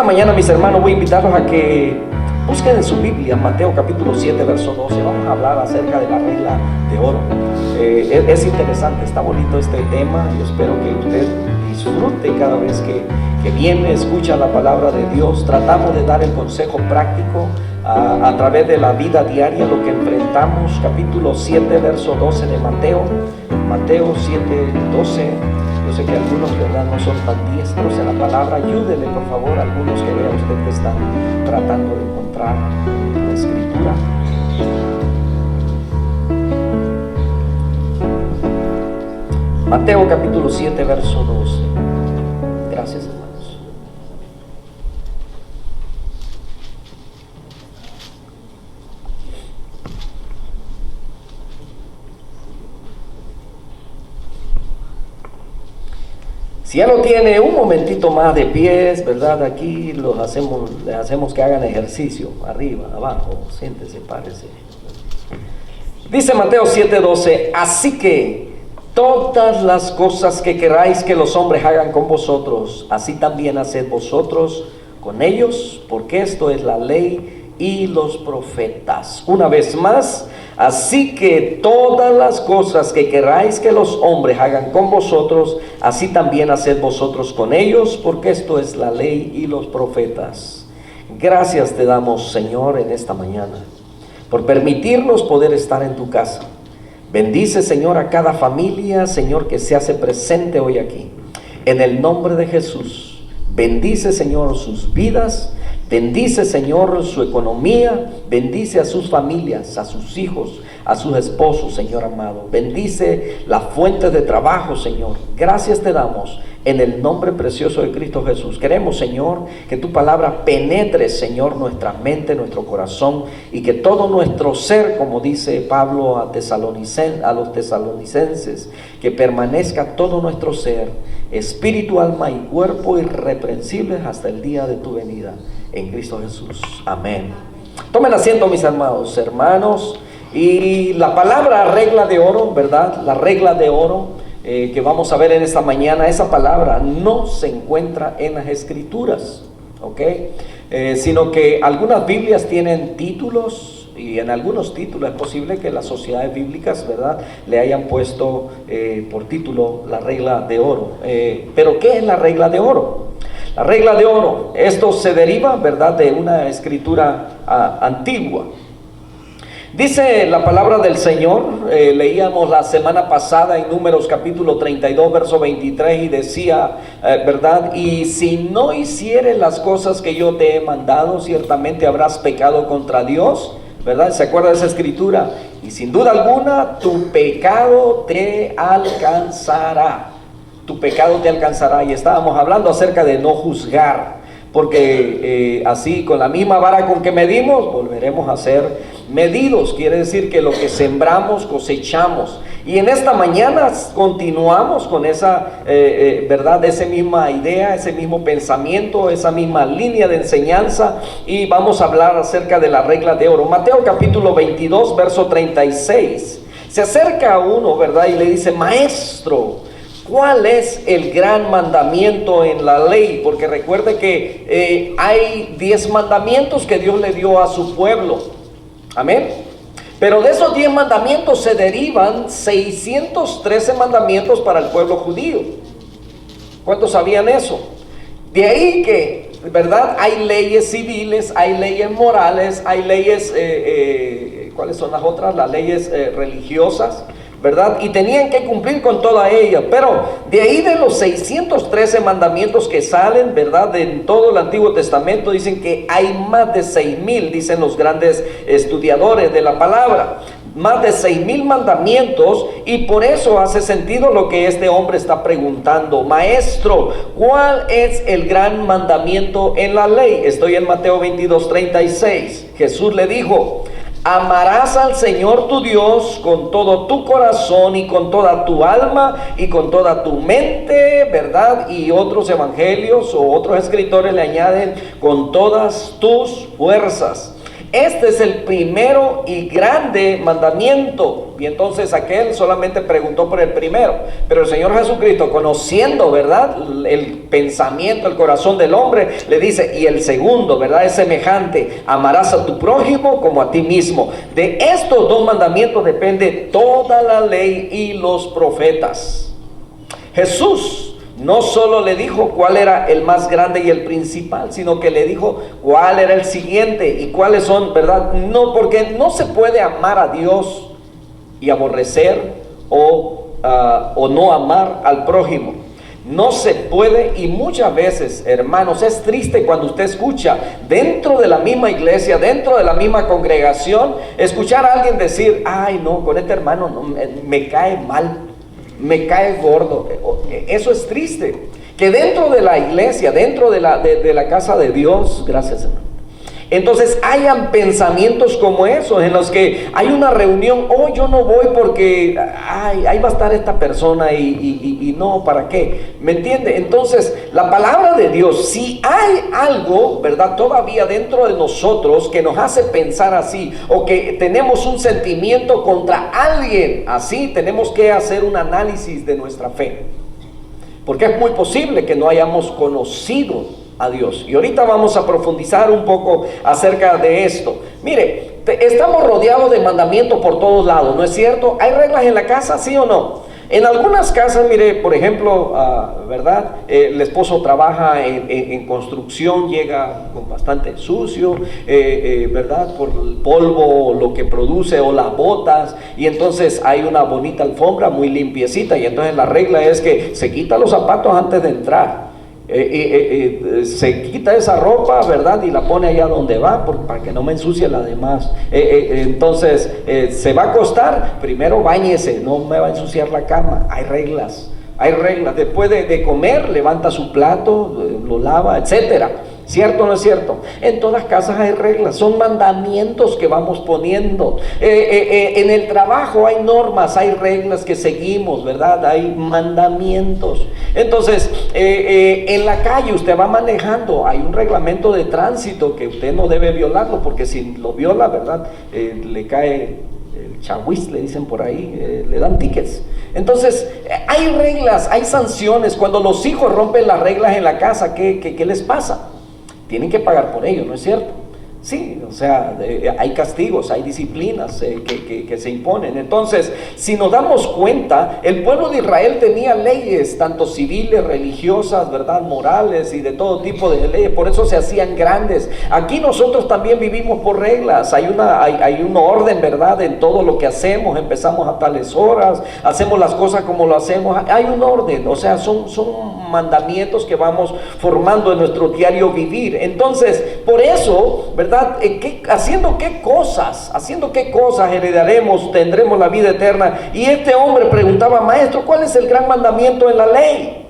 mañana, mis hermanos, voy a invitarlos a que busquen en su Biblia Mateo capítulo 7, verso 12. Vamos a hablar acerca de la regla de oro. Es interesante, está bonito este tema y espero que usted disfrute cada vez que viene, escucha la palabra de Dios. Tratamos de dar el consejo práctico a través de la vida diaria, lo que enfrentamos. Capítulo 7, verso 12 de Mateo 7, 12. Yo sé que algunos, ¿verdad?, no son tan diestros en la palabra. Ayúdele, por favor, a algunos que vea usted que están tratando de encontrar la escritura. Mateo capítulo 7, verso 12. Gracias, hermanos. Si ya lo tiene, un momentito más de pies, ¿verdad? Aquí les hacemos que hagan ejercicio, arriba, abajo, siéntese, párese. Dice Mateo 7:12, así que todas las cosas que queráis que los hombres hagan con vosotros, así también haced vosotros con ellos, porque esto es la ley y los profetas. Una vez más, así que todas las cosas que queráis que los hombres hagan con vosotros, así también haced vosotros con ellos, porque esto es la ley y los profetas. Gracias te damos, Señor, en esta mañana, por permitirnos poder estar en tu casa. Bendice, Señor, a cada familia, Señor, que se hace presente hoy aquí. En el nombre de Jesús, bendice, Señor, sus vidas. Bendice, Señor, su economía. Bendice a sus familias, a sus hijos, a sus esposos, Señor amado. Bendice la fuente de trabajo, Señor. Gracias te damos en el nombre precioso de Cristo Jesús. Queremos, Señor, que tu palabra penetre, Señor, nuestra mente, nuestro corazón, y que todo nuestro ser, como dice Pablo a los tesalonicenses, que permanezca todo nuestro ser, espíritu, alma y cuerpo, irreprensibles hasta el día de tu venida. En Cristo Jesús. Amén. Tomen asiento, mis amados hermanos. Y la palabra regla de oro, ¿verdad? La regla de oro que vamos a ver en esta mañana, esa palabra no se encuentra en las Escrituras, ¿ok? Sino que algunas Biblias tienen títulos, y en algunos títulos es posible que las sociedades bíblicas, ¿verdad?, le hayan puesto por título la regla de oro. Pero ¿qué es la regla de oro? La regla de oro, esto se deriva, ¿verdad?, de una escritura antigua. Dice la palabra del Señor, leíamos la semana pasada en Números capítulo 32, verso 23, y decía, ¿verdad?, y si no hicieres las cosas que yo te he mandado, ciertamente habrás pecado contra Dios, ¿verdad? ¿Se acuerda de esa escritura? Y sin duda alguna, tu pecado te alcanzará. Tu pecado te alcanzará. Y estábamos hablando acerca de no juzgar, porque así con la misma vara con que medimos, volveremos a ser medidos. Quiere decir que lo que sembramos, cosechamos. Y en esta mañana continuamos con esa, ¿verdad?, esa misma idea, ese mismo pensamiento, esa misma línea de enseñanza, y vamos a hablar acerca de la regla de oro. Mateo capítulo 22, verso 36. Se acerca a uno, ¿verdad?, y le dice, maestro, ¿cuál es el gran mandamiento en la ley? Porque recuerde que hay 10 mandamientos que Dios le dio a su pueblo. Amén. Pero de esos 10 mandamientos se derivan 613 mandamientos para el pueblo judío. ¿Cuántos sabían eso? De ahí que, ¿verdad?, hay leyes civiles, hay leyes morales, hay leyes, ¿cuáles son las otras? Las leyes religiosas, ¿verdad? Y tenían que cumplir con todas ellas. Pero de ahí, de los 613 mandamientos que salen, ¿verdad?, de todo el Antiguo Testamento, dicen que hay más de 6,000, dicen los grandes estudiadores de la palabra. Más de 6,000 mandamientos, y por eso hace sentido lo que este hombre está preguntando. Maestro, ¿cuál es el gran mandamiento en la ley? Estoy en Mateo 22, 36. Jesús le dijo, amarás al Señor tu Dios con todo tu corazón y con toda tu alma y con toda tu mente, ¿verdad? Y otros evangelios o otros escritores le añaden con todas tus fuerzas. este es el primero y grande mandamiento. Y entonces aquel solamente preguntó por el primero, pero el Señor Jesucristo, conociendo, ¿verdad?, el pensamiento, el corazón del hombre, le dice, y el segundo, ¿verdad?, es semejante: amarás a tu prójimo como a ti mismo. De estos dos mandamientos depende toda la ley y los profetas. Jesús no solo le dijo cuál era el más grande y el principal, sino que le dijo cuál era el siguiente y cuáles son, ¿verdad? No, porque no se puede amar a Dios y aborrecer o no amar al prójimo. No se puede, y muchas veces, hermanos, es triste cuando usted escucha dentro de la misma iglesia, dentro de la misma congregación, escuchar a alguien decir: ay, no, con este hermano no, me cae mal, me cae gordo. Eso es triste, que dentro de la iglesia, dentro de la casa de Dios, gracias, hermano, entonces hayan pensamientos como esos, en los que hay una reunión: oh, yo no voy porque ahí va a estar esta persona y no, ¿para qué? ¿Me entiende? Entonces la palabra de Dios, si hay algo, ¿verdad?, todavía dentro de nosotros que nos hace pensar así, o que tenemos un sentimiento contra alguien así, tenemos que hacer un análisis de nuestra fe, porque es muy posible que no hayamos conocido a Dios. Y ahorita vamos a profundizar un poco acerca de esto. Mire, estamos rodeados de mandamientos por todos lados, ¿no es cierto? ¿Hay reglas en la casa, sí o no? En algunas casas, mire, por ejemplo, ¿verdad?, el esposo trabaja en construcción, llega con bastante sucio, ¿verdad?, por el polvo, lo que produce, o las botas, y entonces hay una bonita alfombra muy limpiecita, y entonces la regla es que se quita los zapatos antes de entrar. Se quita esa ropa, ¿verdad?, y la pone allá donde va, para que no me ensucie la demás. Entonces se va a acostar, primero báñese, no me va a ensuciar la cama. Hay reglas. Después de comer, levanta su plato, lo lava, etcétera. ¿Cierto o no es cierto? En todas casas hay reglas, son mandamientos que vamos poniendo. En el trabajo hay normas, hay reglas que seguimos, ¿verdad? Hay mandamientos. Entonces, en la calle usted va manejando, hay un reglamento de tránsito que usted no debe violarlo, porque si lo viola, ¿verdad?, le cae el chahuiz, le dicen por ahí, le dan tickets. Entonces, hay reglas, hay sanciones. Cuando los hijos rompen las reglas en la casa, ¿qué les pasa? Tienen que pagar por ello, ¿no es cierto? Sí, o sea, hay castigos, hay disciplinas que se imponen. Entonces, si nos damos cuenta, el pueblo de Israel tenía leyes, tanto civiles, religiosas, ¿verdad?, morales y de todo tipo de leyes, por eso se hacían grandes. Aquí nosotros también vivimos por reglas, hay un orden, ¿verdad?, en todo lo que hacemos. Empezamos a tales horas, hacemos las cosas como lo hacemos, hay un orden, o sea, son mandamientos que vamos formando en nuestro diario vivir. Entonces, por eso, ¿verdad?, haciendo qué cosas heredaremos, tendremos la vida eterna. Y este hombre preguntaba: maestro, ¿cuál es el gran mandamiento en la ley?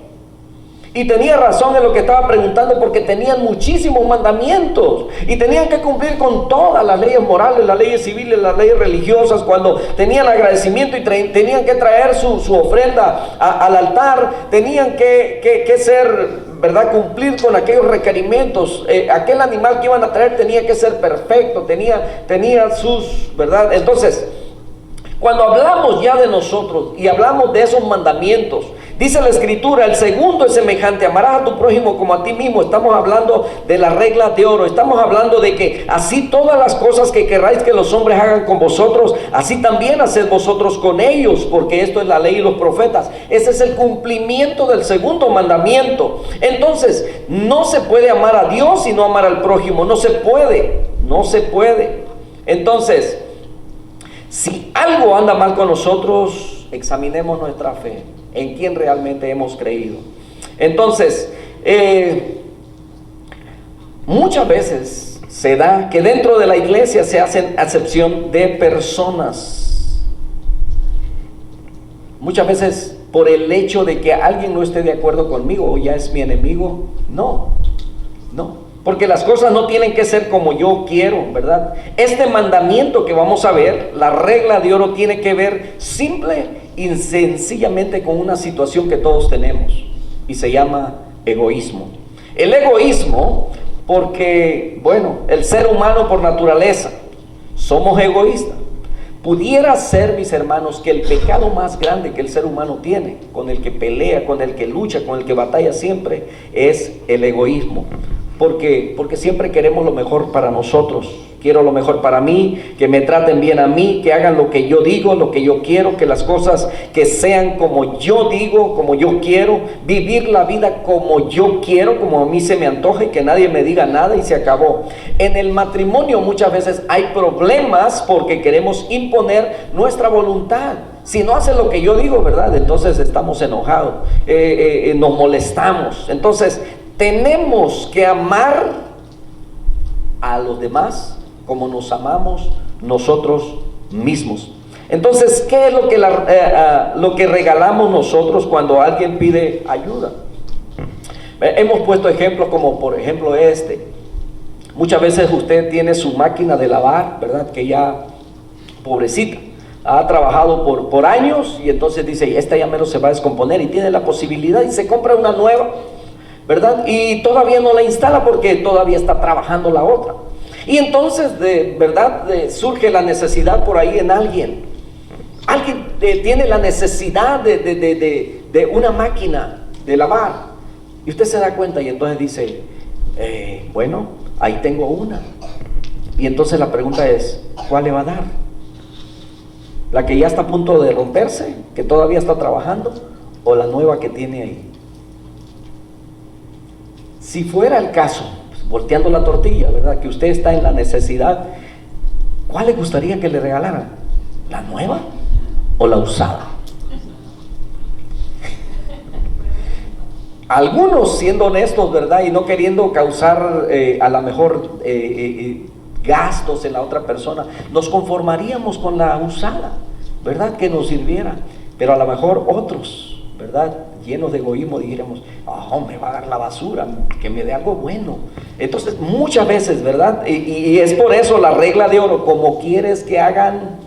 Y tenía razón en lo que estaba preguntando, porque tenían muchísimos mandamientos y tenían que cumplir con todas las leyes morales, las leyes civiles, las leyes religiosas. Cuando tenían agradecimiento y tenían que traer su ofrenda al altar, tenían que ser, ¿verdad?, cumplir con aquellos requerimientos. Aquel animal que iban a traer tenía que ser perfecto, tenía sus, ¿verdad? Entonces, cuando hablamos ya de nosotros y hablamos de esos mandamientos, dice la Escritura: el segundo es semejante: amarás a tu prójimo como a ti mismo. Estamos hablando de las reglas de oro. Estamos hablando de que así todas las cosas que queráis que los hombres hagan con vosotros, así también haced vosotros con ellos, porque esto es la ley y los profetas. Ese es el cumplimiento del segundo mandamiento. Entonces, no se puede amar a Dios y no amar al prójimo. No se puede. Entonces, si algo anda mal con nosotros, examinemos nuestra fe, en quién realmente hemos creído. Entonces, muchas veces se da que dentro de la iglesia se hacen acepción de personas. Muchas veces por el hecho de que alguien no esté de acuerdo conmigo o ya es mi enemigo. No, porque las cosas no tienen que ser como yo quiero, ¿verdad? Este mandamiento que vamos a ver, la regla de oro, tiene que ver simple y sencillamente con una situación que todos tenemos, y se llama egoísmo. El egoísmo porque, bueno, el ser humano por naturaleza, somos egoístas. Pudiera ser, mis hermanos, que el pecado más grande que el ser humano tiene, con el que pelea, con el que lucha, con el que batalla siempre, es el egoísmo. Porque siempre queremos lo mejor para nosotros. Quiero lo mejor para mí, que me traten bien a mí, que hagan lo que yo digo, lo que yo quiero, que las cosas que sean como yo digo, como yo quiero, vivir la vida como yo quiero, como a mí se me antoje, que nadie me diga nada y se acabó. En el matrimonio muchas veces hay problemas porque queremos imponer nuestra voluntad. Si no hace lo que yo digo, ¿verdad? Entonces estamos enojados, nos molestamos. Entonces tenemos que amar a los demás como nos amamos nosotros mismos. Entonces, ¿qué es lo que regalamos nosotros cuando alguien pide ayuda? Hemos puesto ejemplos como por ejemplo muchas veces usted tiene su máquina de lavar, ¿verdad? Que ya, pobrecita, ha trabajado por años y entonces dice, esta ya menos se va a descomponer, y tiene la posibilidad y se compra una nueva, ¿verdad? Y todavía no la instala porque todavía está trabajando la otra. Y entonces, surge la necesidad por ahí en alguien. Alguien tiene la necesidad de una máquina de lavar. Y usted se da cuenta y entonces dice, bueno, ahí tengo una. Y entonces la pregunta es, ¿cuál le va a dar? ¿La que ya está a punto de romperse, que todavía está trabajando, o la nueva que tiene ahí? Si fuera el caso, volteando la tortilla, ¿verdad?, que usted está en la necesidad, ¿cuál le gustaría que le regalaran? ¿La nueva o la usada? Algunos, siendo honestos, ¿verdad?, y no queriendo causar a lo mejor gastos en la otra persona, nos conformaríamos con la usada, ¿verdad?, que nos sirviera. Pero a lo mejor otros, ¿verdad?, llenos de egoísmo, dijéramos, me va a dar la basura, que me dé algo bueno. Entonces muchas veces, ¿verdad?, y es por eso la regla de oro: como quieres que hagan,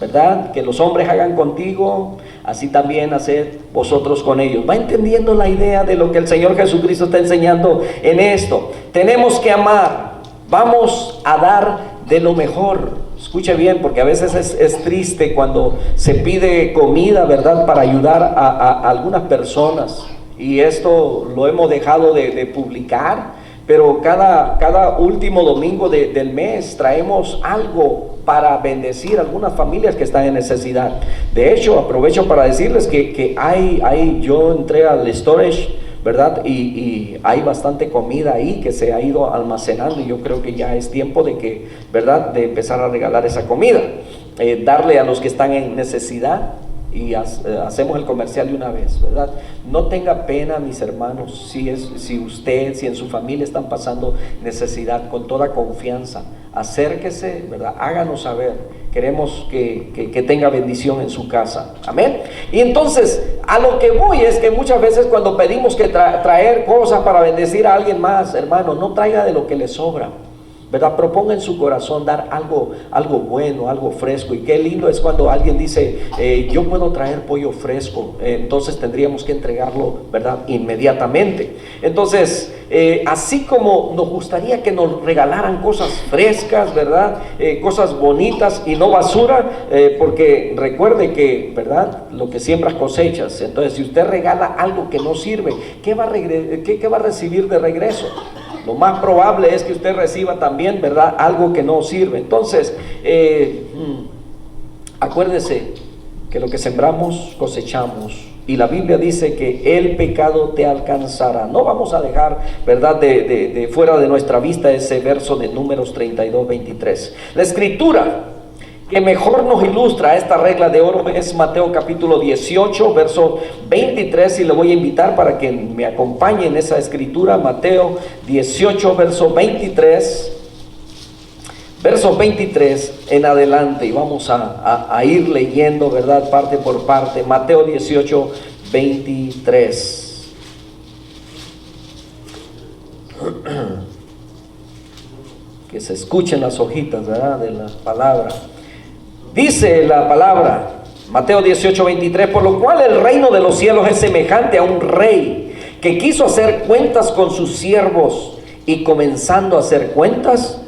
¿verdad?, que los hombres hagan contigo, así también haced vosotros con ellos. ¿Va entendiendo la idea de lo que el Señor Jesucristo está enseñando en esto? Tenemos que amar, vamos a dar de lo mejor. Escuche bien, porque a veces es triste cuando se pide comida, ¿verdad?, para ayudar a algunas personas, y esto lo hemos dejado de publicar, pero cada último domingo del mes traemos algo para bendecir a algunas familias que están en necesidad. De hecho, aprovecho para decirles que yo entré al storage, ¿verdad?, y hay bastante comida ahí que se ha ido almacenando, y yo creo que ya es tiempo de que, ¿verdad?, de empezar a regalar esa comida, darle a los que están en necesidad. Y hacemos el comercial de una vez, ¿verdad? No tenga pena, mis hermanos, si en su familia están pasando necesidad, con toda confianza, acérquese, ¿verdad?, háganos saber. Queremos que tenga bendición en su casa, amén. Y entonces, a lo que voy es que muchas veces cuando pedimos que traer cosas para bendecir a alguien más, hermano, no traiga de lo que le sobra, ¿verdad? Proponga en su corazón dar algo bueno, algo fresco. Y qué lindo es cuando alguien dice, yo puedo traer pollo fresco, entonces tendríamos que entregarlo, ¿verdad?, inmediatamente. Entonces, así como nos gustaría que nos regalaran cosas frescas, ¿verdad?, cosas bonitas y no basura, porque recuerde que, ¿verdad?, lo que siembras cosechas. Entonces, si usted regala algo que no sirve, ¿qué va a recibir de regreso? Lo más probable es que usted reciba también, ¿verdad?, algo que no sirve. Entonces, acuérdese que lo que sembramos, cosechamos. Y la Biblia dice que el pecado te alcanzará. No vamos a dejar, ¿verdad?, de fuera de nuestra vista ese verso de Números 32:23. La escritura que mejor nos ilustra esta regla de oro es Mateo capítulo 18, verso 23, y le voy a invitar para que me acompañe en esa escritura. Mateo 18, verso 23, verso 23 en adelante, y vamos a ir leyendo, ¿verdad?, parte por parte. Mateo 18, 23. Que se escuchen las hojitas, ¿verdad?, de la palabra. Dice la palabra, Mateo 18, 23, por lo cual el reino de los cielos es semejante a un rey que quiso hacer cuentas con sus siervos, y comenzando a hacer cuentas,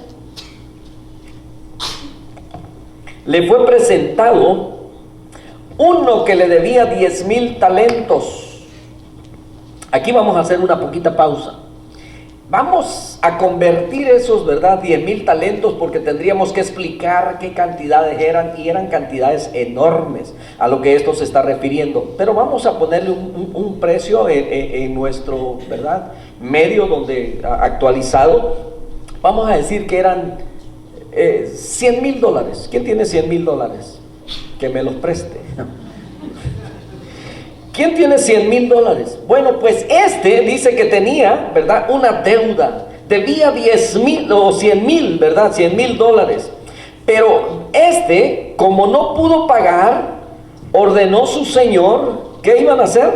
le fue presentado uno que le debía 10,000 talentos. Aquí vamos a hacer una poquita pausa. Vamos a convertir esos, ¿verdad?, 10,000 talentos, porque tendríamos que explicar qué cantidades eran, y eran cantidades enormes a lo que esto se está refiriendo. Pero vamos a ponerle un precio en nuestro, ¿verdad?, medio donde actualizado. Vamos a decir que eran $100,000. ¿Quién tiene $100,000? Que me los preste. ¿Quién tiene $100,000? Bueno, pues este dice que tenía, ¿verdad?, una deuda. Debía 10,000 o 100,000, ¿verdad? $100,000. Pero este, como no pudo pagar, ordenó su señor, ¿qué iban a hacer?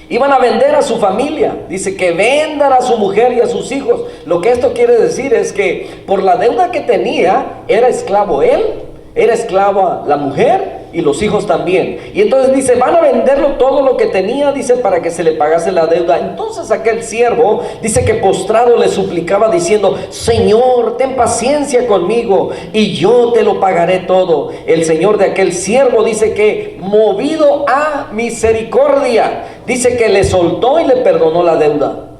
Iban a vender a su familia. Dice que vendan a su mujer y a sus hijos. Lo que esto quiere decir es que por la deuda que tenía, era esclavo él, era esclava la mujer y los hijos también. Y entonces dice, van a venderlo todo lo que tenía, dice, para que se le pagase la deuda. Entonces aquel siervo, dice que postrado le suplicaba diciendo, Señor, ten paciencia conmigo y yo te lo pagaré todo. El señor de aquel siervo dice que, movido a misericordia, dice que le soltó y le perdonó la deuda.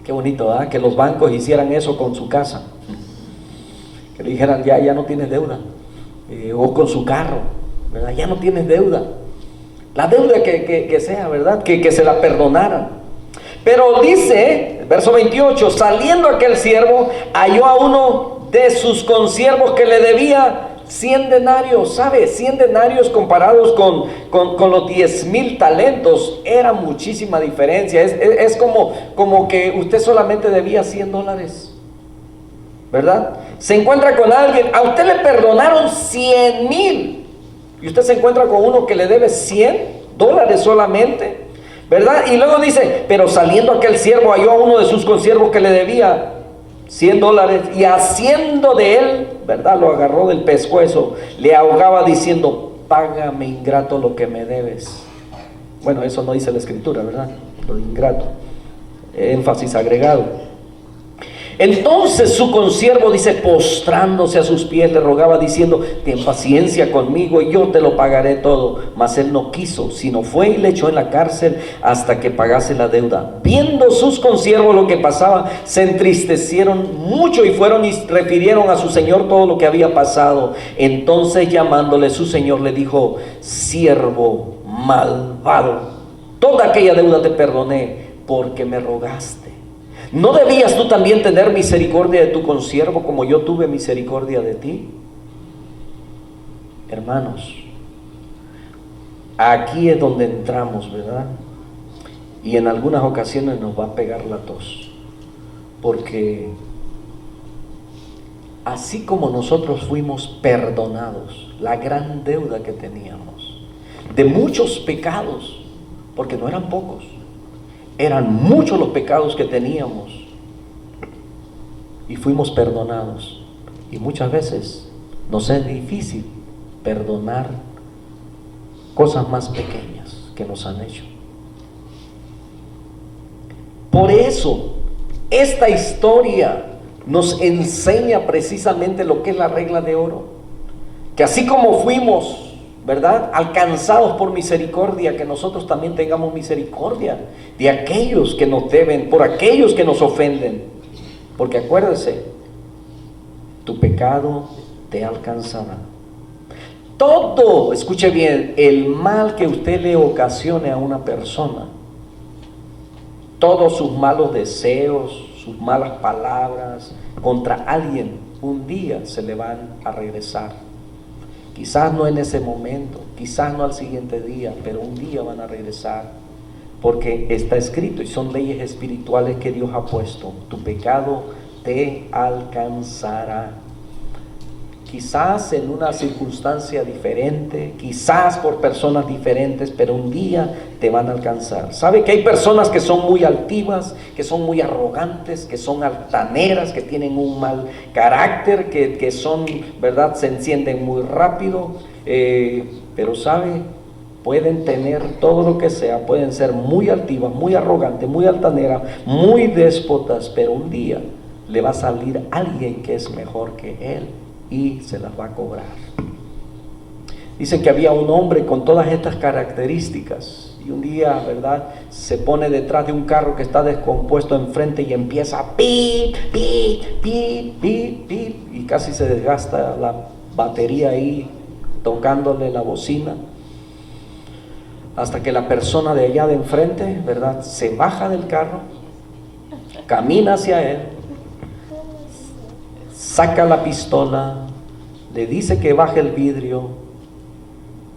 Qué bonito, ¿verdad? Que los bancos hicieran eso con su casa. Que le dijeran, ya no tienes deuda. O con su carro, ¿verdad? Ya no tienes deuda. La deuda que sea, ¿verdad? Que se la perdonaran. Pero dice, verso 28, saliendo aquel siervo, halló a uno de sus consiervos que le debía 100 denarios. ¿Sabe? 100 denarios comparados con los 10,000 talentos, era muchísima diferencia. Es como que usted solamente debía $100, ¿verdad? Se encuentra con alguien, a usted le perdonaron 100,000 y usted se encuentra con uno que le debe $100 solamente, ¿verdad? Y luego dice, pero saliendo aquel siervo halló a uno de sus consiervos que le debía $100 y haciendo de él, ¿verdad?, lo agarró del pescuezo, le ahogaba diciendo, págame, ingrato, lo que me debes. Bueno, eso no dice la escritura, ¿verdad? Lo de ingrato, énfasis agregado. Entonces su consiervo, dice, postrándose a sus pies, le rogaba diciendo, ten paciencia conmigo y yo te lo pagaré todo. Mas él no quiso, sino fue y le echó en la cárcel hasta que pagase la deuda. Viendo sus consiervos lo que pasaba, se entristecieron mucho y fueron y refirieron a su señor todo lo que había pasado. Entonces llamándole su señor le dijo, siervo malvado, toda aquella deuda te perdoné porque me rogaste. ¿No debías tú también tener misericordia de tu consiervo como yo tuve misericordia de ti? Hermanos, aquí es donde entramos, ¿verdad? Y en algunas ocasiones nos va a pegar la tos, porque así como nosotros fuimos perdonados, la gran deuda que teníamos, de muchos pecados, porque no eran pocos, eran muchos los pecados que teníamos y fuimos perdonados. Y muchas veces nos es difícil perdonar cosas más pequeñas que nos han hecho. Por eso esta historia nos enseña precisamente lo que es la regla de oro, que así como fuimos, ¿verdad?, alcanzados por misericordia, que nosotros también tengamos misericordia de aquellos que nos deben, por aquellos que nos ofenden, porque acuérdese, tu pecado te alcanzará. Todo, escuche bien, el mal que usted le ocasione a una persona, todos sus malos deseos, sus malas palabras contra alguien, un día se le van a regresar. Quizás no en ese momento, quizás no al siguiente día, pero un día van a regresar, porque está escrito y son leyes espirituales que Dios ha puesto. Tu pecado te alcanzará. Quizás en una circunstancia diferente, quizás por personas diferentes, pero un día te van a alcanzar. ¿Sabe que hay personas que son muy altivas, que son muy arrogantes, que son altaneras, que tienen un mal carácter, que son, ¿verdad?, se encienden muy rápido, pero ¿sabe? pueden tener todo lo que sea, pueden ser muy altivas, muy arrogantes, muy altaneras, muy déspotas, pero un día le va a salir alguien que es mejor que él y se las va a cobrar. Dicen que había un hombre con todas estas características y un día, ¿verdad?, se pone detrás de un carro que está descompuesto enfrente y empieza a pip, pip, pip, pip, pip, y casi se desgasta la batería ahí tocándole la bocina, hasta que la persona de allá de enfrente, ¿verdad?, se baja del carro, camina hacia él, saca la pistola, le dice que baje el vidrio,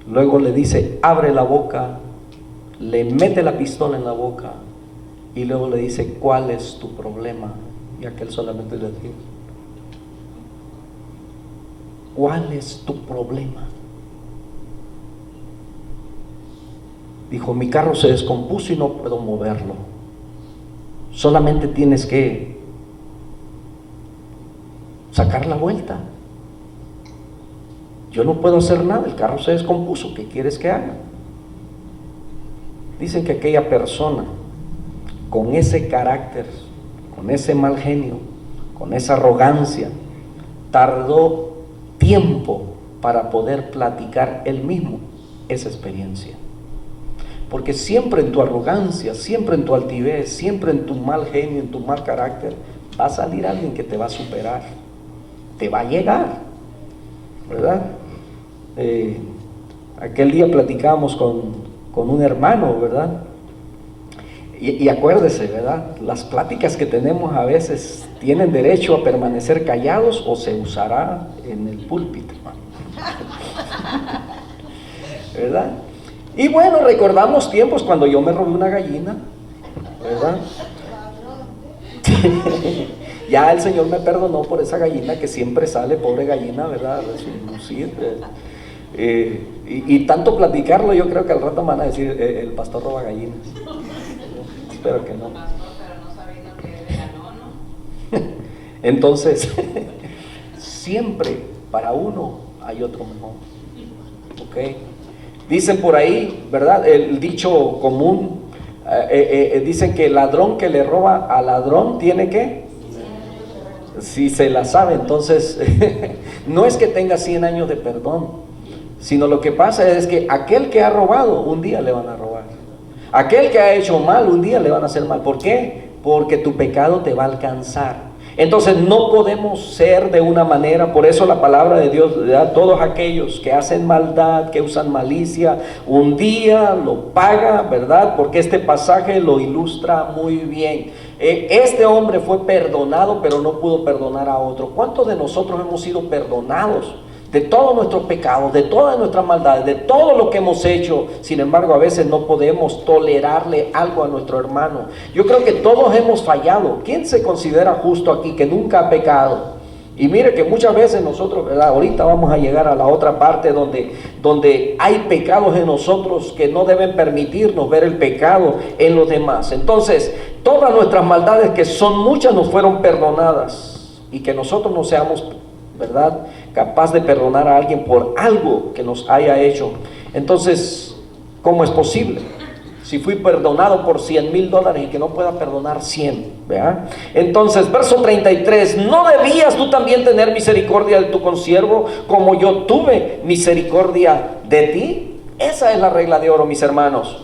luego le dice abre la boca, le mete la pistola en la boca y luego le dice ¿cuál es tu problema? Y aquel solamente le dice ¿cuál es tu problema? Dijo, mi carro se descompuso y no puedo moverlo, solamente tienes que sacar la vuelta, yo no puedo hacer nada, el carro se descompuso, ¿qué quieres que haga? Dicen que aquella persona con ese carácter, con ese mal genio, con esa arrogancia, tardó tiempo para poder platicar él mismo esa experiencia. Porque siempre en tu arrogancia, siempre en tu altivez, siempre en tu mal genio, en tu mal carácter, va a salir alguien que te va a superar, te va a llegar, ¿verdad? Aquel día platicamos con un hermano, ¿verdad? Y acuérdese, ¿verdad? Las pláticas que tenemos a veces tienen derecho a permanecer callados o se usará en el púlpito, ¿verdad? Y bueno, recordamos tiempos cuando yo me robé una gallina, ¿verdad? Ya el Señor me perdonó por esa gallina que siempre sale, pobre gallina, ¿verdad? Y tanto platicarlo, yo creo que al rato me van a decir, el pastor roba gallinas. Espero que no. Entonces, siempre para uno hay otro mejor. ¿Ok? Dicen por ahí, ¿verdad? El dicho común, dicen que el ladrón que le roba al ladrón tiene que, si se la sabe, entonces, no es que tenga 100 años de perdón, sino lo que pasa es que aquel que ha robado, un día le van a robar. Aquel que ha hecho mal, un día le van a hacer mal. ¿Por qué? Porque tu pecado te va a alcanzar. Entonces no podemos ser de una manera, por eso la palabra de Dios, ¿verdad? Todos aquellos que hacen maldad, que usan malicia, un día lo paga, ¿verdad? Porque este pasaje lo ilustra muy bien. Este hombre fue perdonado, pero no pudo perdonar a otro. ¿Cuántos de nosotros hemos sido perdonados de todos nuestros pecados, de todas nuestras maldades, de todo lo que hemos hecho? Sin embargo, a veces no podemos tolerarle algo a nuestro hermano. Yo creo que todos hemos fallado. ¿Quién se considera justo aquí que nunca ha pecado? Y mire que muchas veces nosotros, ¿verdad? Ahorita vamos a llegar a la otra parte donde hay pecados en nosotros que no deben permitirnos ver el pecado en los demás. Entonces, todas nuestras maldades, que son muchas, nos fueron perdonadas, y que nosotros no seamos, ¿verdad?, capaz de perdonar a alguien por algo que nos haya hecho. Entonces, ¿cómo es posible? Si fui perdonado por $100,000 y que no pueda perdonar 100, ¿verdad? Entonces, verso 33, ¿no debías tú también tener misericordia de tu consiervo como yo tuve misericordia de ti? Esa es la regla de oro, mis hermanos.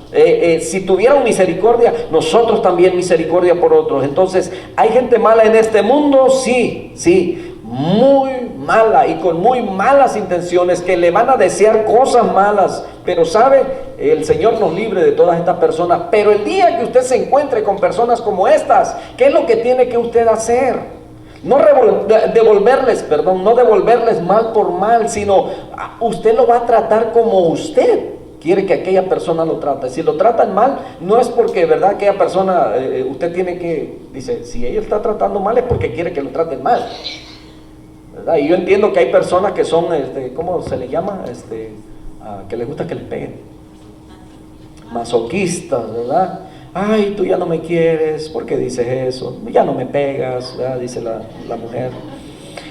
Si tuvieran misericordia, nosotros también misericordia por otros. Entonces, ¿hay gente mala en este mundo? Sí, sí. Muy mala y con muy malas intenciones, que le van a desear cosas malas, pero sabe, el Señor nos libre de todas estas personas. Pero el día que usted se encuentre con personas como estas, ¿qué es lo que tiene que usted hacer? No devolverles mal por mal, sino usted lo va a tratar como usted quiere que aquella persona lo trate. Si lo tratan mal, no es porque, ¿verdad?, aquella persona, usted tiene que, dice, si ella está tratando mal es porque quiere que lo traten mal, ¿verdad? Y yo entiendo que hay personas que son, ¿cómo se le llama? Que les gusta que les peguen. Masoquistas, ¿verdad? Ay, tú ya no me quieres, ¿por qué dices eso? Ya no me pegas, ¿verdad?, dice la mujer.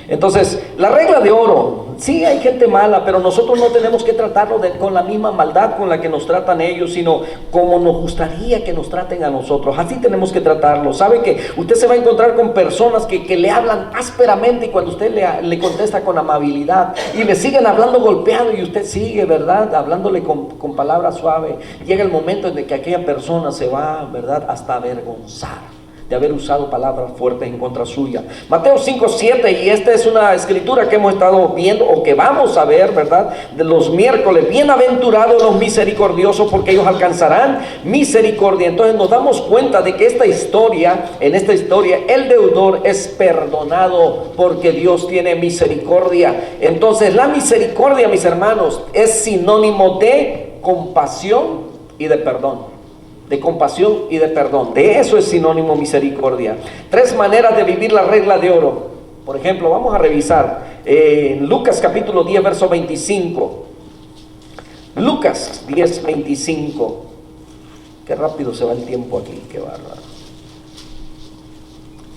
Entonces, la regla de oro, sí hay gente mala, pero nosotros no tenemos que tratarlo con la misma maldad con la que nos tratan ellos, sino como nos gustaría que nos traten a nosotros. Así tenemos que tratarlo. ¿Sabe que usted se va a encontrar con personas que le hablan ásperamente y cuando usted le contesta con amabilidad y le siguen hablando golpeado y usted sigue, ¿verdad?, hablándole con palabras suaves? Llega el momento en que aquella persona se va, ¿verdad?, hasta avergonzar de haber usado palabras fuertes en contra suya. Mateo 5:7, y esta es una escritura que hemos estado viendo o que vamos a ver, ¿verdad?, de los miércoles. Bienaventurados los misericordiosos, porque ellos alcanzarán misericordia. Entonces nos damos cuenta de que en esta historia, el deudor es perdonado porque Dios tiene misericordia. Entonces la misericordia, mis hermanos, es sinónimo de compasión y de perdón. De compasión y de perdón. De eso es sinónimo misericordia. 3 maneras de vivir la regla de oro. Por ejemplo, vamos a revisar en Lucas capítulo 10, verso 25. Lucas 10, 25. Qué rápido se va el tiempo aquí, qué bárbaro.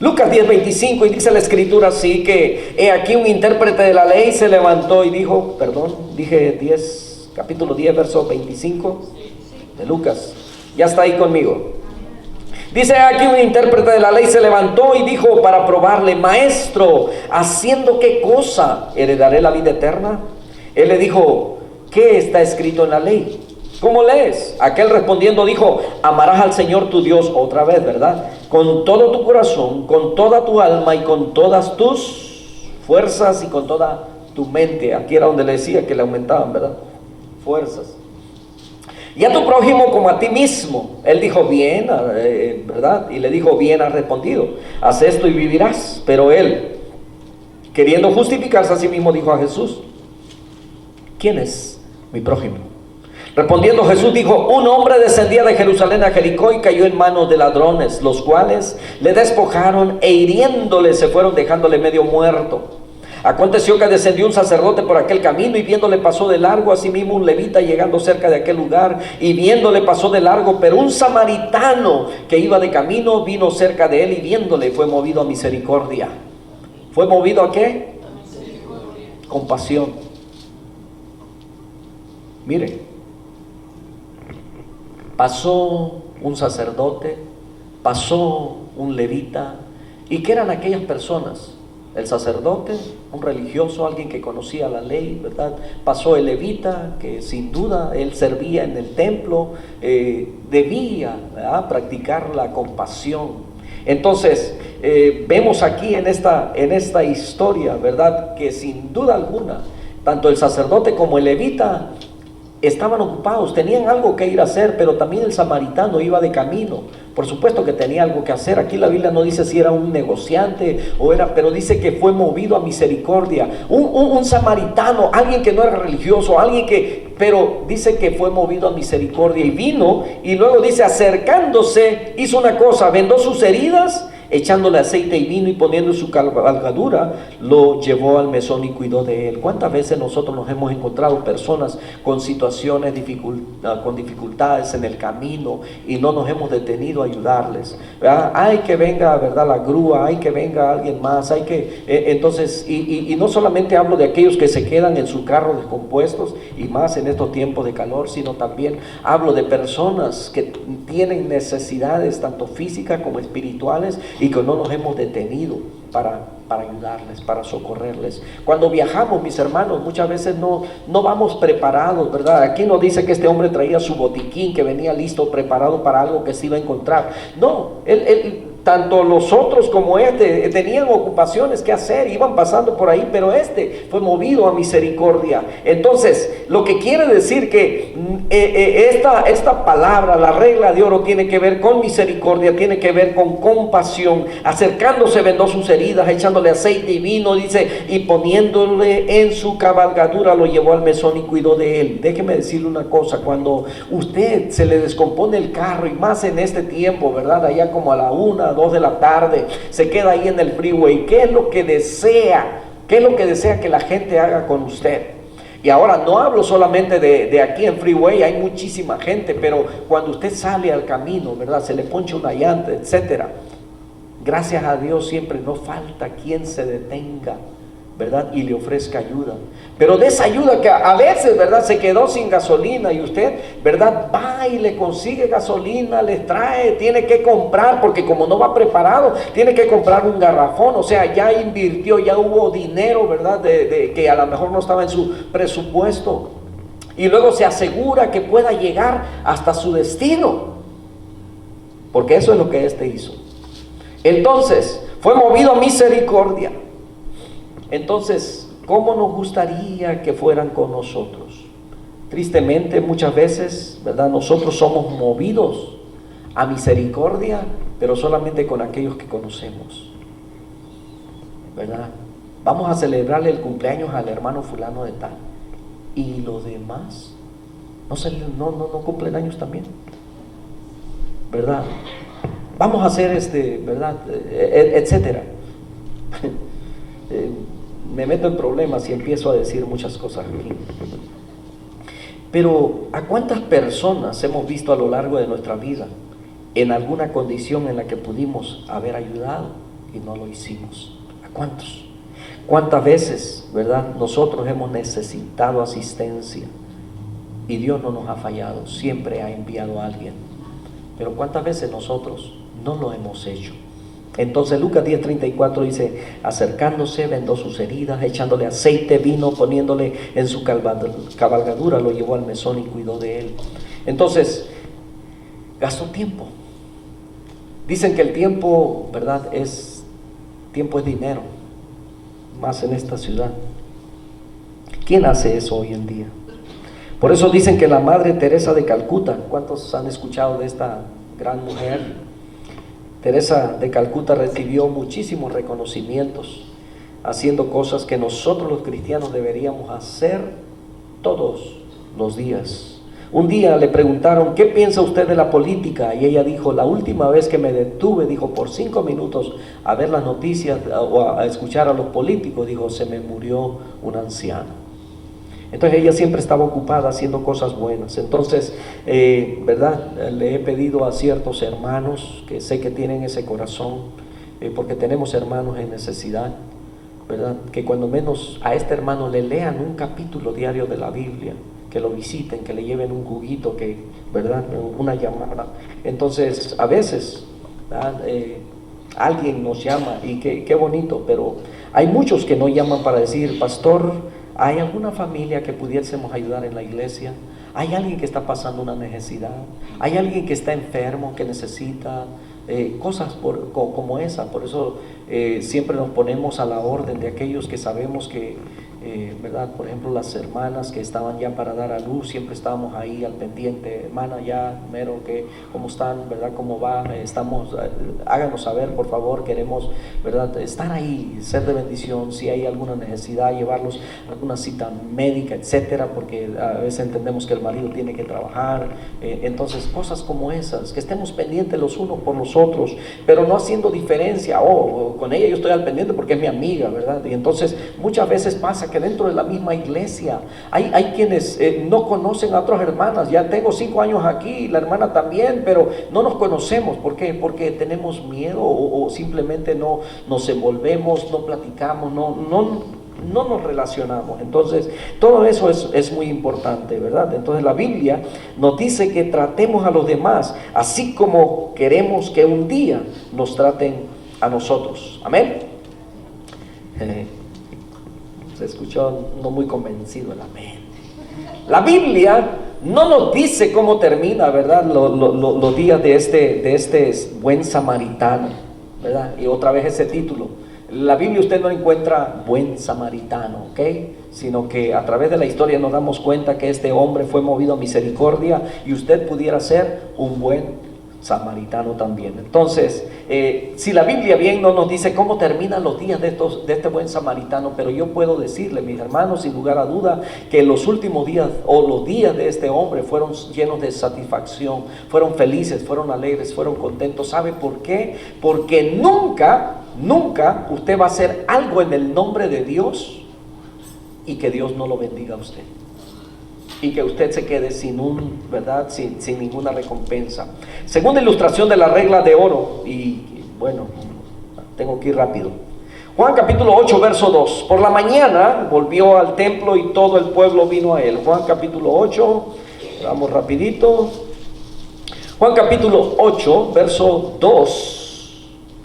Lucas 10, 25, y dice la escritura así, que he aquí un intérprete de la ley se levantó y dijo, capítulo 10, verso 25 de Lucas. Ya está ahí conmigo. Dice aquí un intérprete de la ley se levantó y dijo para probarle: Maestro, ¿haciendo qué cosa heredaré la vida eterna? Él le dijo: ¿qué está escrito en la ley? ¿Cómo lees? Aquel respondiendo dijo: amarás al Señor tu Dios, otra vez, ¿verdad?, con todo tu corazón, con toda tu alma y con todas tus fuerzas y con toda tu mente. Aquí era donde le decía que le aumentaban, ¿verdad?, fuerzas. Y a tu prójimo como a ti mismo. Él dijo: bien, ¿verdad? Y le dijo: bien has respondido, haz esto y vivirás. Pero él, queriendo justificarse a sí mismo, dijo a Jesús: ¿quién es mi prójimo? Respondiendo Jesús dijo: un hombre descendía de Jerusalén a Jericó y cayó en manos de ladrones, los cuales le despojaron e hiriéndole se fueron, dejándole medio muerto. Aconteció que descendió un sacerdote por aquel camino y viéndole pasó de largo. Asimismo un levita, llegando cerca de aquel lugar y viéndole pasó de largo. Pero un samaritano que iba de camino vino cerca de él y viéndole fue movido a misericordia. ¿Fue movido a qué? Compasión. Mire, pasó un sacerdote, pasó un levita. ¿Y qué eran aquellas personas? El sacerdote, un religioso, alguien que conocía la ley, ¿verdad? Pasó el levita, que sin duda él servía en el templo, debía, ¿verdad?, practicar la compasión. Entonces, vemos aquí en esta historia, ¿verdad?, que sin duda alguna, tanto el sacerdote como el levita estaban ocupados, tenían algo que ir a hacer, pero también el samaritano iba de camino. Por supuesto que tenía algo que hacer. Aquí la Biblia no dice si era un negociante pero dice que fue movido a misericordia. Un samaritano, alguien que no era religioso, pero dice que fue movido a misericordia y vino, y luego dice, acercándose, hizo una cosa, vendó sus heridas, echándole aceite y vino y poniendo su cabalgadura, lo llevó al mesón y cuidó de él. ¿Cuántas veces nosotros nos hemos encontrado personas con situaciones, con dificultades en el camino y no nos hemos detenido a ayudarles? ¿Verdad? Hay que venga, ¿verdad?, la grúa, hay que venga alguien más, entonces, y no solamente hablo de aquellos que se quedan en su carro descompuestos, y más en estos tiempos de calor, sino también hablo de personas que tienen necesidades tanto físicas como espirituales y que no nos hemos detenido para ayudarles, para socorrerles. Cuando viajamos, mis hermanos, muchas veces no vamos preparados, ¿verdad? Aquí nos dice que este hombre traía su botiquín, que venía listo, preparado para algo que se iba a encontrar. No, tanto los otros como tenían ocupaciones que hacer, iban pasando por ahí, pero fue movido a misericordia. Entonces, lo que quiere decir que esta palabra, la regla de oro, tiene que ver con misericordia, tiene que ver con compasión. Acercándose, vendó sus heridas, echándole aceite y vino, dice, y poniéndole en su cabalgadura, lo llevó al mesón y cuidó de él. Déjeme decirle una cosa: cuando usted se le descompone el carro, y más en este tiempo, ¿verdad?, allá como a la 1, 2 de la tarde, se queda ahí en el freeway, ¿qué es lo que desea? ¿Qué es lo que desea que la gente haga con usted? Y ahora no hablo solamente de aquí en freeway, hay muchísima gente, pero cuando usted sale al camino, ¿verdad?, se le poncha una llanta, etcétera. Gracias a Dios siempre no falta quien se detenga ¿verdad? Y le ofrezca ayuda. Pero de esa ayuda que a veces, ¿verdad? Se quedó sin gasolina y usted, ¿verdad? Va y le consigue gasolina, les trae, tiene que comprar, porque como no va preparado, tiene que comprar un garrafón. O sea, ya invirtió, ya hubo dinero, ¿verdad? De que a lo mejor no estaba en su presupuesto. Y luego se asegura que pueda llegar hasta su destino. Porque eso es lo que éste hizo. Entonces, fue movido a misericordia. Entonces, ¿cómo nos gustaría que fueran con nosotros? Tristemente, muchas veces, ¿verdad? Nosotros somos movidos a misericordia, pero solamente con aquellos que conocemos, ¿verdad? Vamos a celebrarle el cumpleaños al hermano fulano de tal. ¿Y los demás? ¿No cumplen años también? ¿Verdad? Vamos a hacer ¿verdad? Etcétera. Me meto en problemas y empiezo a decir muchas cosas aquí. Pero ¿a cuántas personas hemos visto a lo largo de nuestra vida en alguna condición en la que pudimos haber ayudado y no lo hicimos? ¿A cuántos? ¿Cuántas veces, verdad, nosotros hemos necesitado asistencia y Dios no nos ha fallado? Siempre ha enviado a alguien. Pero ¿cuántas veces nosotros no lo hemos hecho? Entonces Lucas 10:34 dice: acercándose, vendó sus heridas, echándole aceite, vino, poniéndole en su cabalgadura, lo llevó al mesón y cuidó de él. Entonces, gastó tiempo. Dicen que el tiempo, ¿verdad? Tiempo es dinero, más en esta ciudad. ¿Quién hace eso hoy en día? Por eso dicen que la Madre Teresa de Calcuta, ¿cuántos han escuchado de esta gran mujer? Teresa de Calcuta recibió muchísimos reconocimientos, haciendo cosas que nosotros los cristianos deberíamos hacer todos los días. Un día le preguntaron: ¿qué piensa usted de la política? Y ella dijo: la última vez que me detuve, dijo, por 5 minutos a ver las noticias o a escuchar a los políticos, dijo, se me murió un anciano. Entonces ella siempre estaba ocupada haciendo cosas buenas. Entonces, ¿verdad? Le he pedido a ciertos hermanos que sé que tienen ese corazón, porque tenemos hermanos en necesidad, ¿verdad? Que cuando menos a este hermano le lean un capítulo diario de la Biblia, que lo visiten, que le lleven un juguito, ¿verdad? Una llamada. Entonces, a veces, ¿verdad? Alguien nos llama y qué bonito, pero hay muchos que no llaman para decir: pastor, ¿hay alguna familia que pudiésemos ayudar en la iglesia? ¿Hay alguien que está pasando una necesidad? ¿Hay alguien que está enfermo, que necesita cosas como esa? Por eso siempre nos ponemos a la orden de aquellos que sabemos que, ¿verdad? Por ejemplo, las hermanas que estaban ya para dar a luz, siempre estábamos ahí al pendiente: hermana, ya mero, ¿cómo están? ¿Verdad? ¿Cómo va? Háganos saber, por favor, queremos, ¿verdad? Estar ahí, ser de bendición. Si hay alguna necesidad, llevarlos a alguna cita médica, etcétera, porque a veces entendemos que el marido tiene que trabajar. Entonces, cosas como esas, que estemos pendientes los unos por los otros, pero no haciendo diferencia: con ella yo estoy al pendiente porque es mi amiga, ¿verdad? Y entonces muchas veces pasa que dentro de la misma iglesia hay quienes no conocen a otras hermanas. Ya tengo 5 años aquí, la hermana también, pero no nos conocemos. ¿Por qué? Porque tenemos miedo o simplemente no nos envolvemos, no platicamos, no nos relacionamos. Entonces todo eso es muy importante, ¿verdad? Entonces la Biblia nos dice que tratemos a los demás así como queremos que un día nos traten a nosotros. Amén. Se escuchó no muy convencido el amén. La Biblia no nos dice cómo termina, ¿verdad? Los días de este buen samaritano, ¿verdad? Y otra vez ese título. La Biblia usted no encuentra buen samaritano, ¿ok? Sino que a través de la historia nos damos cuenta que este hombre fue movido a misericordia y usted pudiera ser un buen samaritano también. Entonces, si la Biblia bien no nos dice cómo terminan los días de este buen samaritano, pero yo puedo decirle, mis hermanos, sin lugar a duda, que los últimos días o los días de este hombre fueron llenos de satisfacción, fueron felices, fueron alegres, fueron contentos. ¿Sabe por qué? Porque nunca usted va a hacer algo en el nombre de Dios y que Dios no lo bendiga a usted, y que usted se quede sin ninguna recompensa. Segunda ilustración de la regla de oro, y bueno, tengo que ir rápido. Juan capítulo 8, verso 2. Por la mañana volvió al templo y todo el pueblo vino a él. Juan capítulo 8, vamos rapidito. Juan capítulo 8, verso 2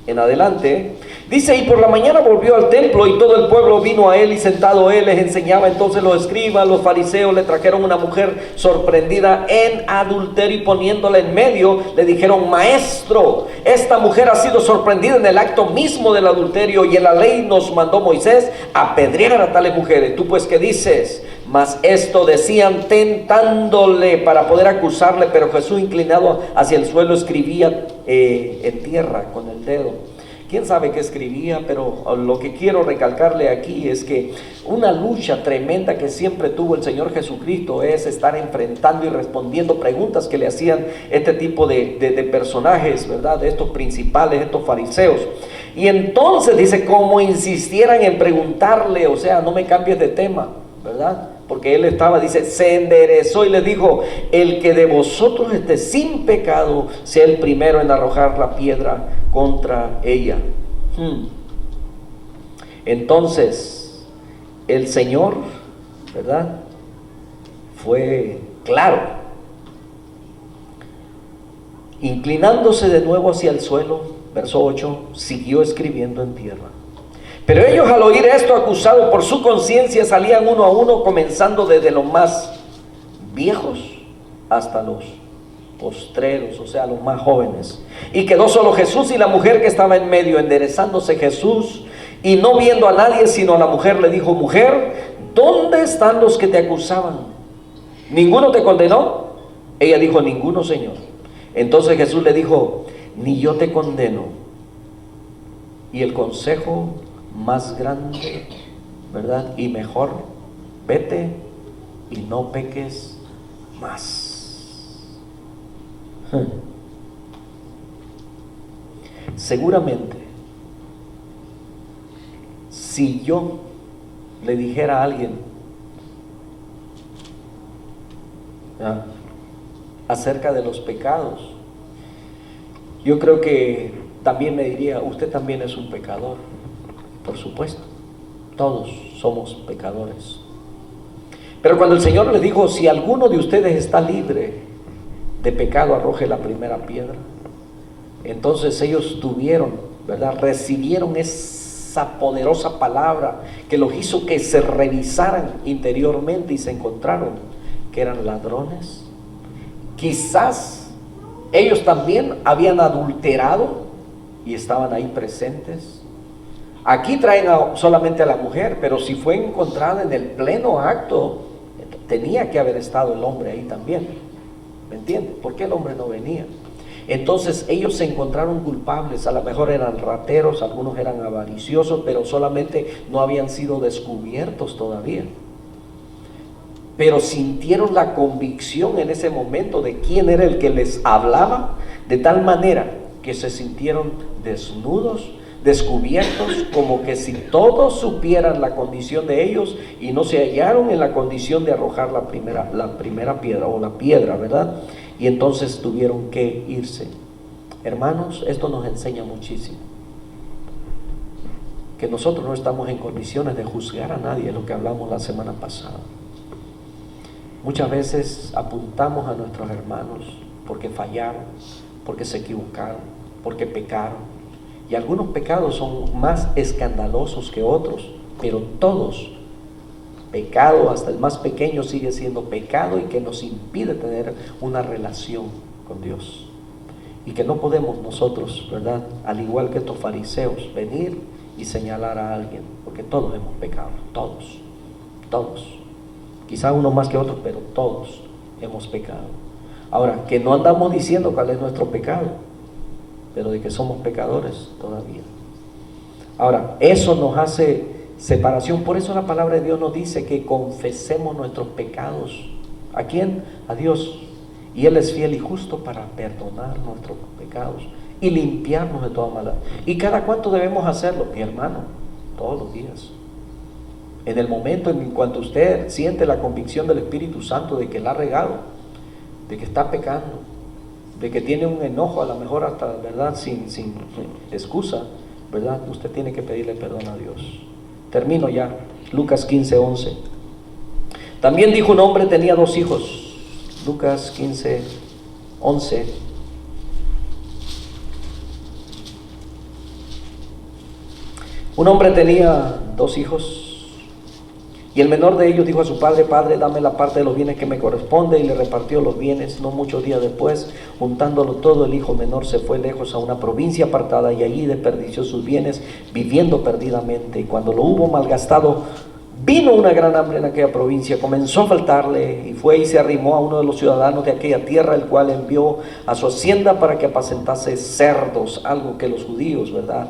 en adelante. Dice, y por la mañana volvió al templo y todo el pueblo vino a él y sentado él les enseñaba. Entonces los escribas, los fariseos le trajeron una mujer sorprendida en adulterio y poniéndola en medio le dijeron, maestro, esta mujer ha sido sorprendida en el acto mismo del adulterio y en la ley nos mandó Moisés apedrear a tales mujeres. ¿Tú pues qué dices? Mas esto decían tentándole para poder acusarle, pero Jesús inclinado hacia el suelo escribía en tierra con el dedo. ¿Quién sabe qué escribía? Pero lo que quiero recalcarle aquí es que una lucha tremenda que siempre tuvo el Señor Jesucristo es estar enfrentando y respondiendo preguntas que le hacían este tipo de personajes, ¿verdad? De estos principales, estos fariseos. Y entonces dice, como insistieran en preguntarle, o sea, no me cambies de tema, ¿verdad? Porque él estaba, dice, se enderezó y le dijo, el que de vosotros esté sin pecado, sea el primero en arrojar la piedra contra ella. Entonces, el Señor, ¿verdad? Fue claro. Inclinándose de nuevo hacia el suelo, verso 8, siguió escribiendo en tierra. Pero ellos al oír esto, acusados por su conciencia, salían uno a uno, comenzando desde los más viejos hasta los postreros, o sea, los más jóvenes. Y quedó solo Jesús y la mujer que estaba en medio. Enderezándose Jesús y no viendo a nadie sino a la mujer, le dijo, mujer, ¿dónde están los que te acusaban? ¿Ninguno te condenó? Ella dijo, ninguno, Señor. Entonces Jesús le dijo, ni yo te condeno. Y el consejo más grande, ¿verdad? Y mejor, vete y no peques más. Seguramente, si yo le dijera a alguien acerca de los pecados, yo creo que también me diría, usted también es un pecador. Por supuesto, todos somos pecadores. Pero cuando el Señor les dijo, si alguno de ustedes está libre de pecado, arroje la primera piedra. Entonces ellos tuvieron, ¿verdad? Recibieron esa poderosa palabra que los hizo que se revisaran interiormente y se encontraron que eran ladrones. Quizás ellos también habían adulterado y estaban ahí presentes. Aquí traen solamente a la mujer, pero si fue encontrada en el pleno acto, tenía que haber estado el hombre ahí también. ¿Me entiende? ¿Por qué el hombre no venía? Entonces ellos se encontraron culpables. A lo mejor eran rateros, algunos eran avariciosos, pero solamente no habían sido descubiertos todavía. Pero sintieron la convicción en ese momento de quién era el que les hablaba, de tal manera que se sintieron desnudos, descubiertos, como que si todos supieran la condición de ellos y no se hallaron en la condición de arrojar la primera piedra o la piedra, ¿verdad? Y entonces tuvieron que irse. Hermanos, esto nos enseña muchísimo, que nosotros no estamos en condiciones de juzgar a nadie, es lo que hablamos la semana pasada. Muchas veces apuntamos a nuestros hermanos porque fallaron, porque se equivocaron, porque pecaron. Y algunos pecados son más escandalosos que otros, pero todos, pecado, hasta el más pequeño, sigue siendo pecado y que nos impide tener una relación con Dios. Y que no podemos nosotros, ¿verdad?, al igual que estos fariseos, venir y señalar a alguien, porque todos hemos pecado, todos. Quizá uno más que otros, pero todos hemos pecado. Ahora, que no andamos diciendo cuál es nuestro pecado, pero de que somos pecadores todavía. Ahora, eso nos hace separación. Por eso la palabra de Dios nos dice que confesemos nuestros pecados. ¿A quién? A Dios. Y Él es fiel y justo para perdonar nuestros pecados y limpiarnos de toda maldad. ¿Y cada cuánto debemos hacerlo? Mi hermano, todos los días. En el momento en cuanto usted siente la convicción del Espíritu Santo de que la ha regado, de que está pecando, de que tiene un enojo, a lo mejor hasta, ¿verdad?, sin excusa, ¿verdad? Usted tiene que pedirle perdón a Dios. Termino ya. Lucas 15:11. También dijo un hombre tenía 2 hijos. Lucas 15:11. Un hombre tenía 2 hijos. Y el menor de ellos dijo a su padre: Padre, dame la parte de los bienes que me corresponde. Y le repartió los bienes. No muchos días después, juntándolo todo, el hijo menor se fue lejos a una provincia apartada, y allí desperdició sus bienes, viviendo perdidamente. Y cuando lo hubo malgastado, vino una gran hambre en aquella provincia, comenzó a faltarle, y fue y se arrimó a uno de los ciudadanos de aquella tierra, el cual envió a su hacienda para que apacentase cerdos, algo que los judíos, ¿verdad?,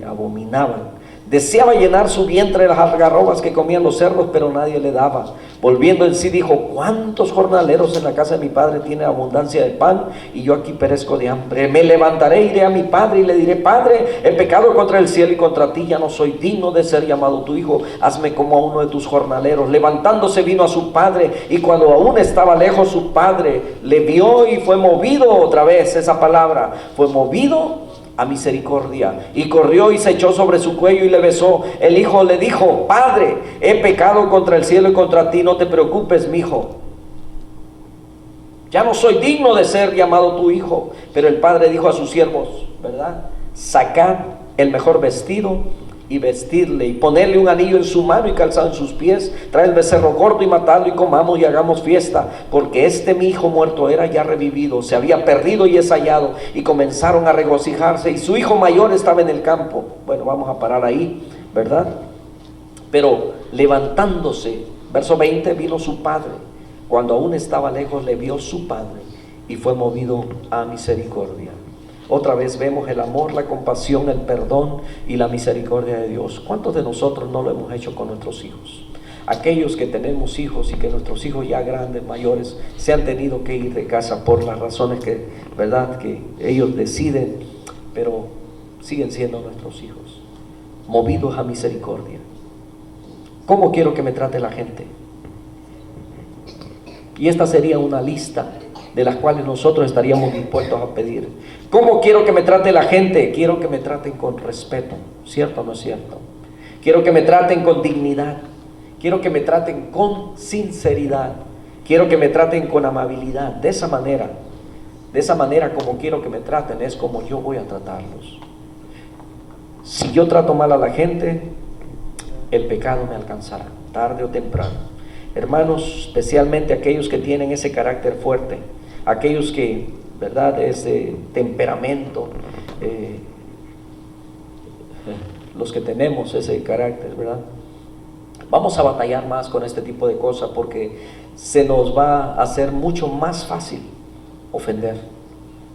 abominaban. Deseaba llenar su vientre de las algarrobas que comían los cerdos, pero nadie le daba. Volviendo en sí dijo: ¿cuántos jornaleros en la casa de mi padre tienen abundancia de pan, y yo aquí perezco de hambre? Me levantaré, iré a mi padre y le diré: Padre, he pecado contra el cielo y contra ti, ya no soy digno de ser llamado tu hijo, hazme como a uno de tus jornaleros. Levantándose vino a su padre, y cuando aún estaba lejos, su padre le vio y fue movido, otra vez esa palabra, fue movido a misericordia, y corrió y se echó sobre su cuello y le besó. El hijo le dijo: Padre, he pecado contra el cielo y contra ti, no te preocupes, mi hijo, ya no soy digno de ser llamado tu hijo. Pero el padre dijo a sus siervos, ¿verdad?: sacad el mejor vestido y vestirle, y ponerle un anillo en su mano y calzado en sus pies. Trae el becerro gordo y matadlo, y comamos y hagamos fiesta, porque este mi hijo muerto era ya revivido, se había perdido y es hallado. Y comenzaron a regocijarse, y su hijo mayor estaba en el campo. Bueno, vamos a parar ahí, ¿verdad? Pero levantándose, verso 20, vino su padre. Cuando aún estaba lejos, le vio su padre y fue movido a misericordia. Otra vez vemos el amor, la compasión, el perdón y la misericordia de Dios. ¿Cuántos de nosotros no lo hemos hecho con nuestros hijos? Aquellos que tenemos hijos y que nuestros hijos ya grandes, mayores, se han tenido que ir de casa por las razones que, ¿verdad?, que ellos deciden, pero siguen siendo nuestros hijos, movidos a misericordia. ¿Cómo quiero que me trate la gente? Y esta sería una lista de las cuales nosotros estaríamos dispuestos a pedir. ¿Cómo quiero que me trate la gente? Quiero que me traten con respeto, ¿cierto o no es cierto? Quiero que me traten con dignidad, quiero que me traten con sinceridad, quiero que me traten con amabilidad. De esa manera como quiero que me traten, es como yo voy a tratarlos. Si yo trato mal a la gente, el pecado me alcanzará, tarde o temprano. Hermanos, especialmente aquellos que tienen ese carácter fuerte, aquellos que, ¿verdad?, ese temperamento, los que tenemos ese carácter, ¿verdad?, vamos a batallar más con este tipo de cosas, porque se nos va a hacer mucho más fácil ofender,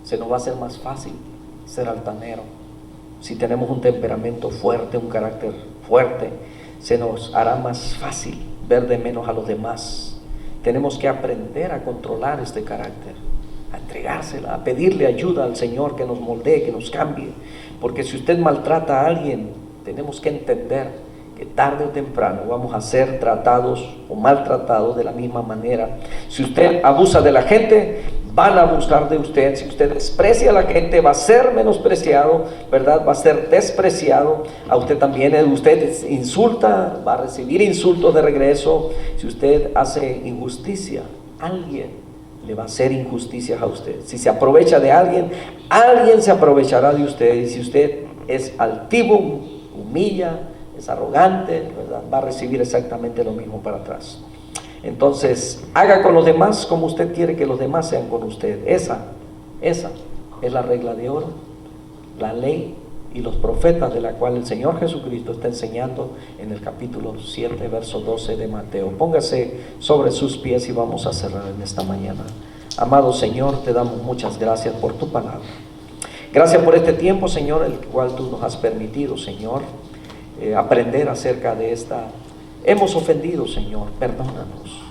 se nos va a hacer más fácil ser altanero. Si tenemos un temperamento fuerte, un carácter fuerte, se nos hará más fácil ver de menos a los demás. Tenemos que aprender a controlar este carácter, a entregársela, a pedirle ayuda al Señor, que nos moldee, que nos cambie. Porque si usted maltrata a alguien, tenemos que entender que tarde o temprano vamos a ser tratados o maltratados de la misma manera. Si usted abusa de la gente, van a abusar de usted. Si usted desprecia a la gente, va a ser menospreciado, ¿verdad?, va a ser despreciado. A usted también, usted insulta, va a recibir insultos de regreso. Si usted hace injusticia, alguien le va a hacer injusticias a usted. Si se aprovecha de alguien, alguien se aprovechará de usted. Y si usted es altivo, humilla, es arrogante, ¿verdad?, va a recibir exactamente lo mismo para atrás. Entonces, haga con los demás como usted quiere que los demás sean con usted. Esa es la regla de oro, la ley y los profetas, de la cual el Señor Jesucristo está enseñando en el capítulo 7, verso 12 de Mateo. Póngase sobre sus pies y vamos a cerrar en esta mañana. Amado Señor, te damos muchas gracias por tu palabra. Gracias por este tiempo, Señor, el cual tú nos has permitido, Señor, aprender acerca de esta. Hemos ofendido, Señor, perdónanos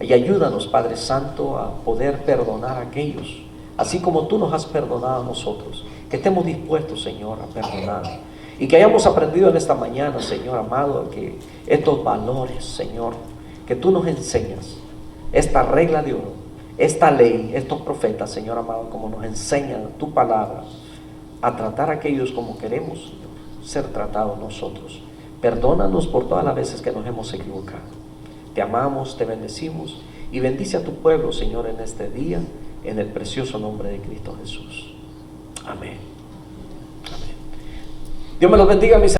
y ayúdanos, Padre Santo, a poder perdonar a aquellos, así como tú nos has perdonado a nosotros. Que estemos dispuestos, Señor, a perdonar, y que hayamos aprendido en esta mañana, Señor amado, que estos valores, Señor, que tú nos enseñas, esta regla de oro, esta ley, estos profetas, Señor amado, como nos enseña tu palabra, a tratar a aquellos como queremos, Señor, ser tratados nosotros. Perdónanos por todas las veces que nos hemos equivocado. Te amamos, te bendecimos y bendice a tu pueblo, Señor, en este día, en el precioso nombre de Cristo Jesús. Amén. Amén. Dios me los bendiga, mis hermanos.